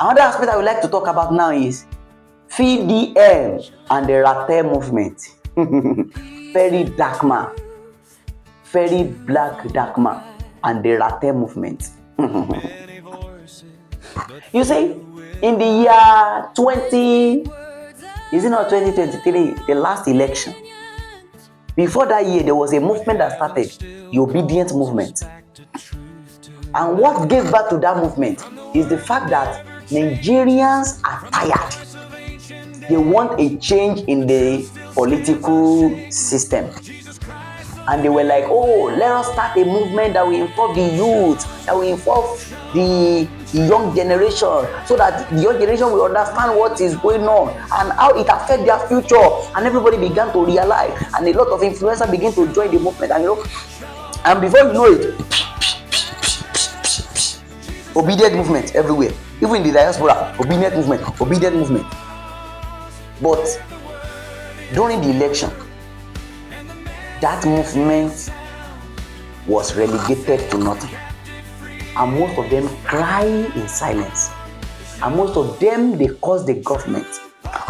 Another aspect I would like to talk about now is VDM and the Ratel movement. VeryDarkMan, very black dark man, and the Ratel movement. You see, in the year 2023, the last election, before that year, there was a movement that started, the obedient movement. And what gave birth to that movement is the fact that Nigerians are tired. They want a change in the political system. And they were like, oh, let us start a movement that will involve the youth, that will involve the young generation, so that the young generation will understand what is going on and how it affects their future. And everybody began to realize, and a lot of influencers began to join the movement. And and before you know it, obedient movement everywhere. Even in the diaspora, obedient movement. But during the election, that movement was relegated to nothing. And most of them cry in silence. And most of them, they caused the government.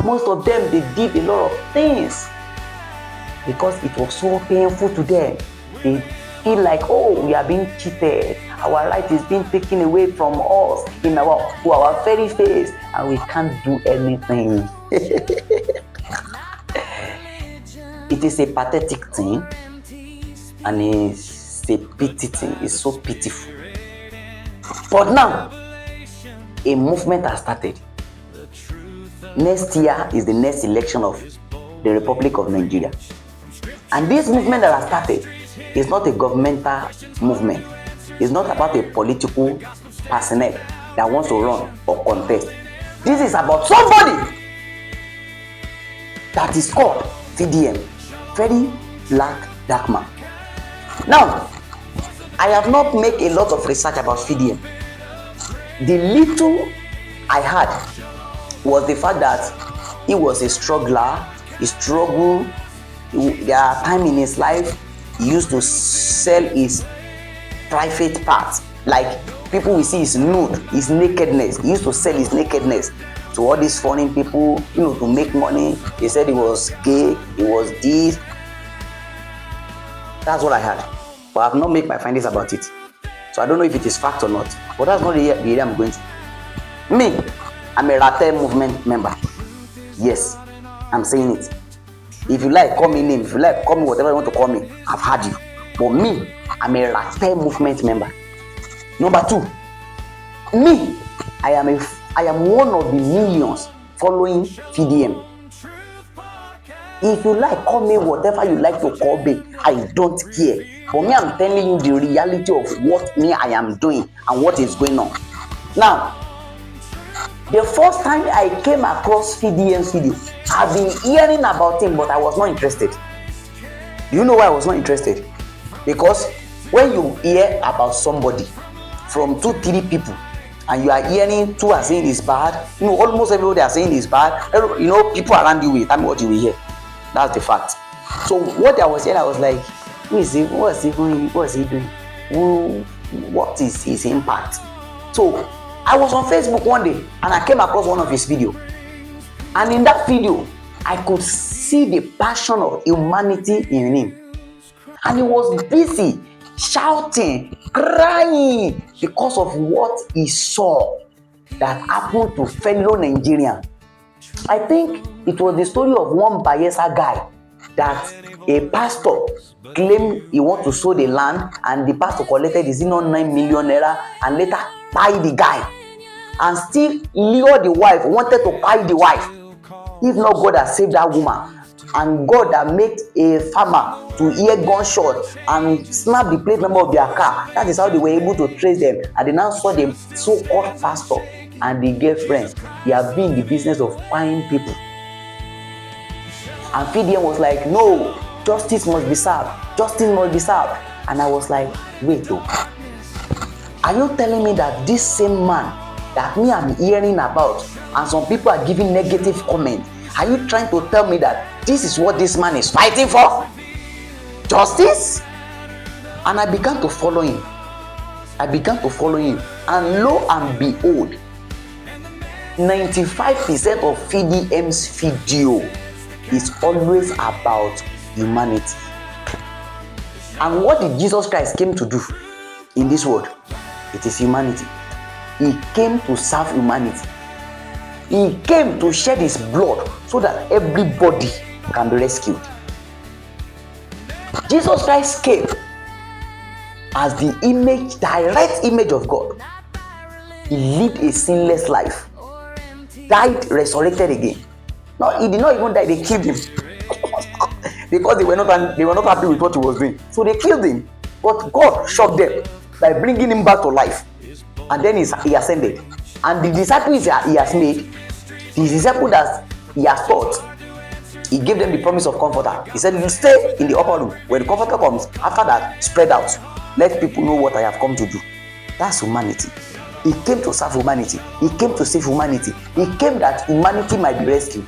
Most of them, they did a lot of things because it was so painful to them. They feel like, oh, we are being cheated. Our right is being taken away from us to our very face, and we can't do anything. It is a pathetic thing, and it's a pity thing. It's so pitiful. But now, a movement has started. Next year is the next election of the Republic of Nigeria. And this movement that has started is not a governmental movement. It's not about a political personnel that wants to run or contest. This is about somebody that is called VDM, very black dark man. Now, I have not made a lot of research about VDM. The little I had was the fact that he was a struggler. He struggled. There are times in his life he used to sell his private parts. Like people will see his nude, his nakedness. He used to sell his nakedness to all these foreign people, to make money. They said he was gay, he was this. That's what I had. But I have not made my findings about it. So I don't know if it is fact or not. But that's not the area I'm going to. Me, I'm a Ratel movement member. Yes, I'm saying it. If you like, call me name. If you like, call me whatever you want to call me. I've had you. But me, I'm a Ratel movement member. Number two, me, I am one of the millions following VDM. If you like, call me whatever you like to call me. I don't care. For me, I'm telling you the reality of what I am doing and what is going on. Now, the first time I came across VDM's video, I've been hearing about him, but I was not interested. Do you know why I was not interested? Because when you hear about somebody from 2-3 people, and you are hearing 2 are saying it's bad, almost everybody are saying it's bad. People around you will tell me what you will hear. That's the fact. So what I was hearing, I was like, who is he? What is he doing? What is his impact? So I was on Facebook one day and I came across one of his videos. And in that video, I could see the passion of humanity in him. And he was busy shouting, crying because of what he saw that happened to fellow Nigerians. I think it was the story of one Bayelsa guy that a pastor claimed he want to sow the land, and the pastor collected his 9 million naira and later buy the guy, and still lure the wife, wanted to buy the wife. If not, God has saved that woman, and God that made a farmer to hear gunshot and snap the plate number of their car. That is how they were able to trace them, and they now saw the so-called pastor and the girlfriend. They have been in the business of buying people. And VDM was like, no, justice must be served. Justice must be served. And I was like, wait, are you telling me that this same man that I'm hearing about, and some people are giving negative comments, are you trying to tell me that this is what this man is fighting for? Justice? And I began to follow him. And lo and behold, 95% of VDM's video is always about humanity. And what did Jesus Christ came to do in this world? It is humanity. He came to serve humanity. He came to shed his blood so that everybody can be rescued. Jesus Christ came as the image, direct image of God. He lived a sinless life, died, resurrected again. No, he did not even die, they killed him. Because they were not happy with what he was doing. So they killed him. But God shocked them by bringing him back to life. And then he ascended. And the disciples he has made, the disciples that he has taught, he gave them the promise of comforter. He said, you stay in the upper room. When the comforter comes, after that, spread out. Let people know what I have come to do. That's humanity. He came to serve humanity. He came to save humanity. He came that humanity might be rescued.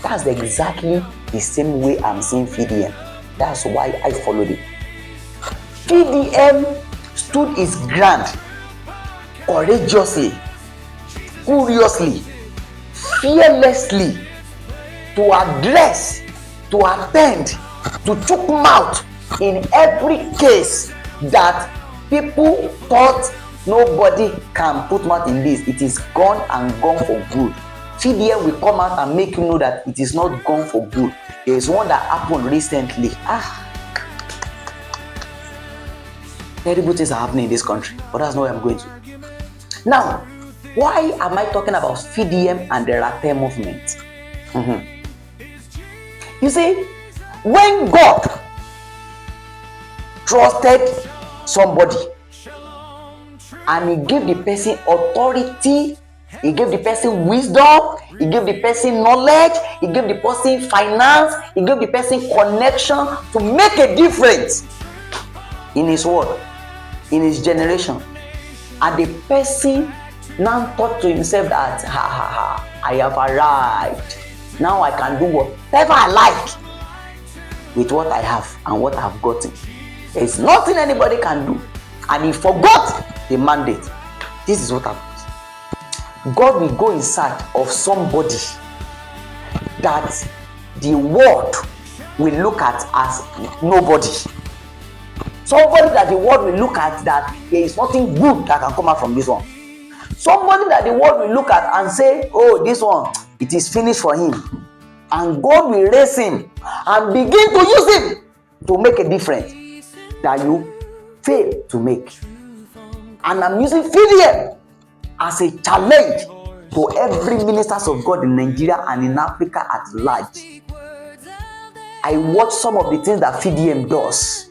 That's exactly the same way I'm seeing VDM. That's why I followed him. VDM stood his ground courageously, curiously, fearlessly to address, to attend, to choke mouth in every case that people thought nobody can put mouth in this. It is gone and gone for good. VDM will come out and make you know that it is not gone for good. There is one that happened recently. Terrible things are happening in this country, but that's not where I'm going to. Now, why am I talking about VDM and the Ratel movement? You see, when God trusted somebody and he gave the person authority, he gave the person wisdom, he gave the person knowledge, he gave the person finance, he gave the person connection to make a difference in his world, in his generation. And the person now thought to himself that, I have arrived. Now I can do whatever I like with what I have and what I have gotten. There is nothing anybody can do. And he forgot the mandate. This is what happens. God will go in search of somebody that the world will look at as nobody. Somebody that the world will look at that there is nothing good that can come out from this one. Somebody that the world will look at and say, oh, this one, it is finished for him. And God will raise him and begin to use him to make a difference that you fail to make. And I'm using VDM as a challenge to every ministers of God in Nigeria and in Africa at large. I watch some of the things that VDM does.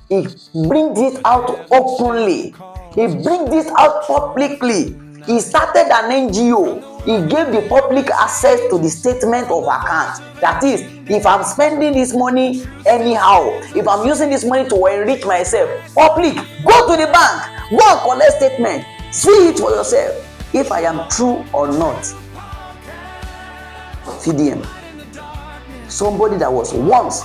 He brings it out openly. He brings this out publicly. He started an NGO. He gave the public access to the statement of account. That is, if I'm spending this money anyhow, if I'm using this money to enrich myself, public, go to the bank, go and collect statement, see it for yourself, if I am true or not. VDM, somebody that was once,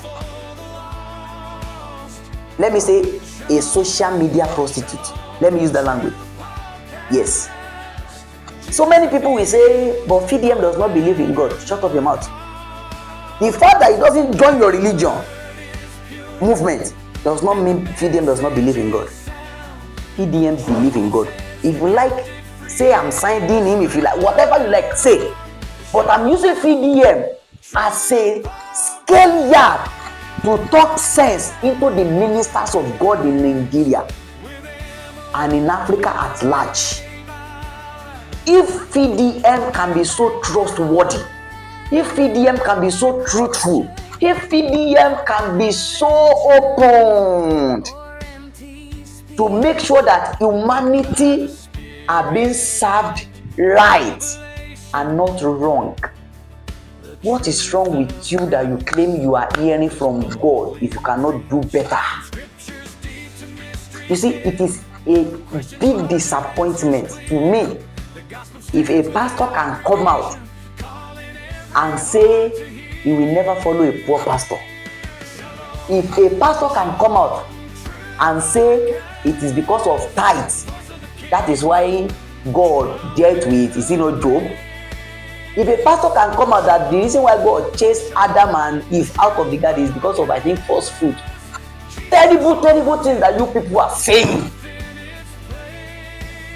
let me say, a social media prostitute. Let me use that language. Yes. So many people will say, but VDM does not believe in God. Shut up your mouth. The fact that it doesn't join your religion movement does not mean VDM does not believe in God. VDM believe in God. If you like, say I'm signing him. If you like, whatever you like, say. But I'm using VDM as a scale yard to talk sense into the ministers of God in Nigeria and in Africa at large. If VDM can be so trustworthy, if VDM can be so truthful, if VDM can be so open to make sure that humanity are being served right and not wrong, what is wrong with you that you claim you are hearing from God if you cannot do better? You see, it is a big disappointment to me if a pastor can come out and say he will never follow a poor pastor. If a pastor can come out and say it is because of tithes, that is why God dealt with, is it not Job? If a pastor can come out that the reason why God chased Adam and Eve out of the garden is because of, I think, first fruit. Terrible, terrible things that you people are saying.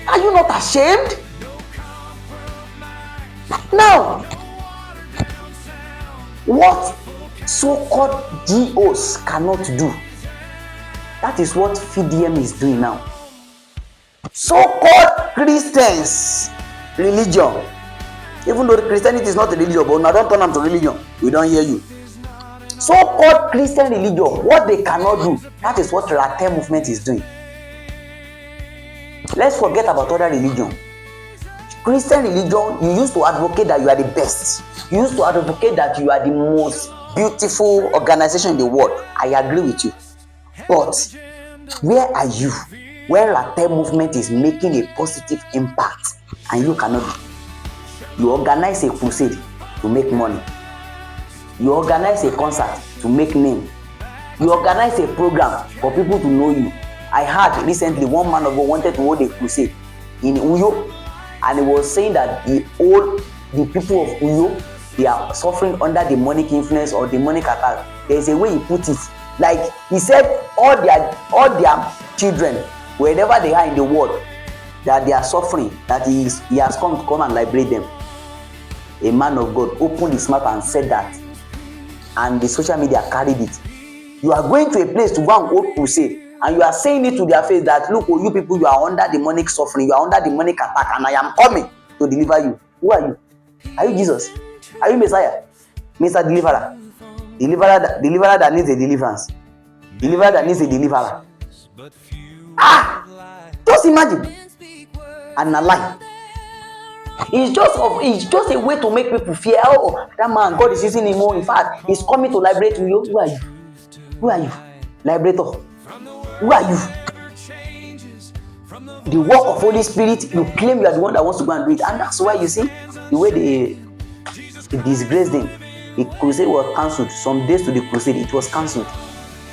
Are you not ashamed? Now, what so-called GOs cannot do, that is what VDM is doing now. So-called Christians, religion, even though Christianity is not a religion, but now don't turn them to religion, we don't hear you. So-called Christian religion, what they cannot do, that is what Ratel movement is doing. Let's forget about other religion. Christian religion, you used to advocate that you are the best. You used to advocate that you are the most beautiful organization in the world. I agree with you. But where are you when Ratel movement is making a positive impact and you cannot do? You organize a crusade to make money. You organize a concert to make name. You organize a program for people to know you. I heard recently one man of God wanted to hold a crusade in Uyo, and he was saying that the people of Uyo, they are suffering under demonic influence or demonic attack. There is a way he put it. Like he said, all their children, wherever they are in the world, that they are suffering, that he has come to come and liberate them. A man of God opened his mouth and said that, and the social media carried it. You are going to a place to go and hold crusade, and you are saying it to their face that, look, oh, you people, you are under demonic suffering, you are under demonic attack, and I am coming to deliver you. Who are you? Are you Jesus? Are you Messiah? Mr. Deliverer? Deliverer that needs a deliverance. Deliverer that needs a deliverer. Just imagine. And a lie. It's just a way to make people fear. Oh, that man, God is using him more. In fact, he's coming to liberate you. Who are you? Who are you? Liberator. Who are you? The work of Holy Spirit, you claim you are the one that wants to go and do it. And that's why you see the way they disgraced him. The crusade was cancelled. Some days to the crusade, it was cancelled.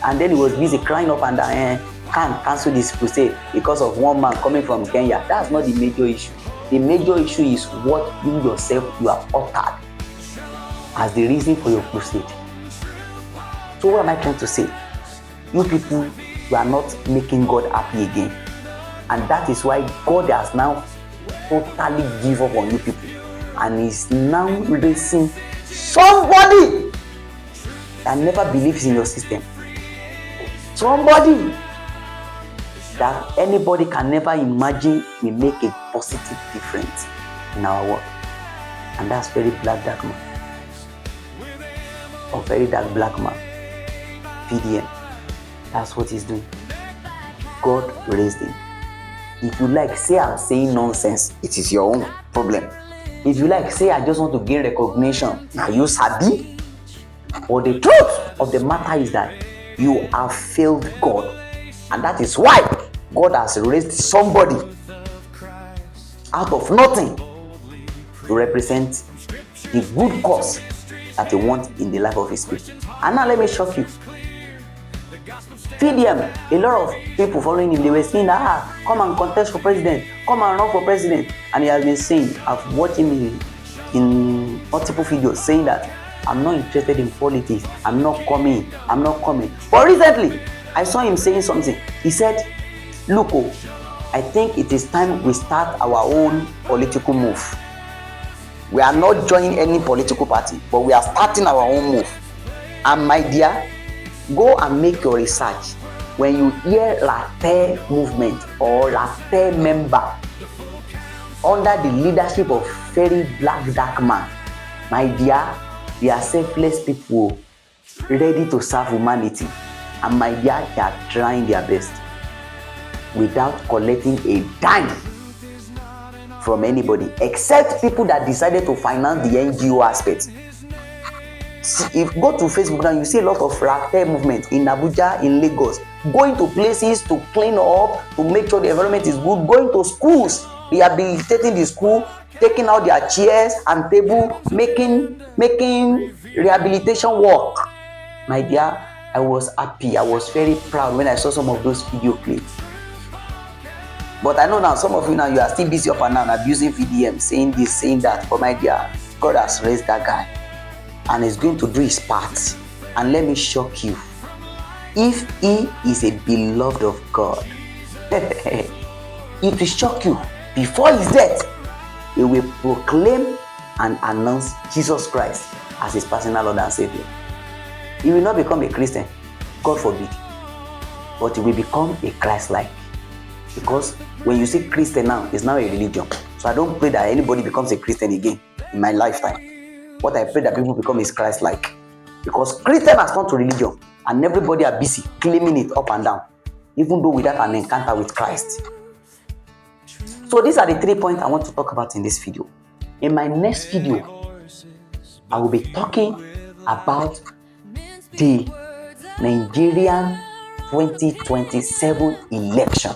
And then he was busy crying up and down, can't cancel this crusade because of one man coming from Kenya. That's not the major issue. The major issue is what you yourself, you have uttered as the reason for your crusade. So what am I trying to say? You people, you are not making God happy again. And that is why God has now totally given up on you people. And is now raising somebody that never believes in your system. Somebody that anybody can never imagine will make a positive difference in our world. And that's very dark man. Or very dark black man. VDM. That's what he's doing. God raised him. If you like, say I'm saying nonsense, it is your own problem. If you like, say I just want to gain recognition, now you sabi. But the truth of the matter is that you have failed God. And that is why God has raised somebody out of nothing to represent the good cause that he wants in the life of his people. And now let me shock you. VDM, a lot of people following him, they were saying that, come and contest for president, come and run for president. And he has been saying, I've watched him in multiple videos saying that I'm not interested in politics, I'm not coming. But recently, I saw him saying something. He said, look, I think it is time we start our own political move. We are not joining any political party, but we are starting our own move. And my dear, go and make your research. When you hear Ratel movement or Ratel member under the leadership of VeryDarkMan, my dear, they are selfless people ready to serve humanity. And my dear, they are trying their best without collecting a dime from anybody, except people that decided to finance the NGO aspect. If you go to Facebook now, you see a lot of Ratel movement in Abuja, in Lagos, going to places to clean up, to make sure the environment is good, going to schools, rehabilitating the school, taking out their chairs and table, making rehabilitation work. My dear, I was happy, I was very proud when I saw some of those video clips. But I know now, some of you now, you are still busy up and down abusing VDM, saying this, saying that. But my dear, God has raised that guy and is going to do his part. And let me shock you. If he is a beloved of God, it will shock you. Before his death, he will proclaim and announce Jesus Christ as his personal Lord and Savior. He will not become a Christian, God forbid, but he will become a Christ-like. Because when you say Christian now, it's now a religion. So I don't pray that anybody becomes a Christian again in my lifetime. What I pray that people become is Christ-like. Because Christian has turned to religion, and everybody are busy claiming it up and down, even though without an encounter with Christ. So these are the 3 points I want to talk about in this video. In my next video, I will be talking about the Nigerian 2027 election.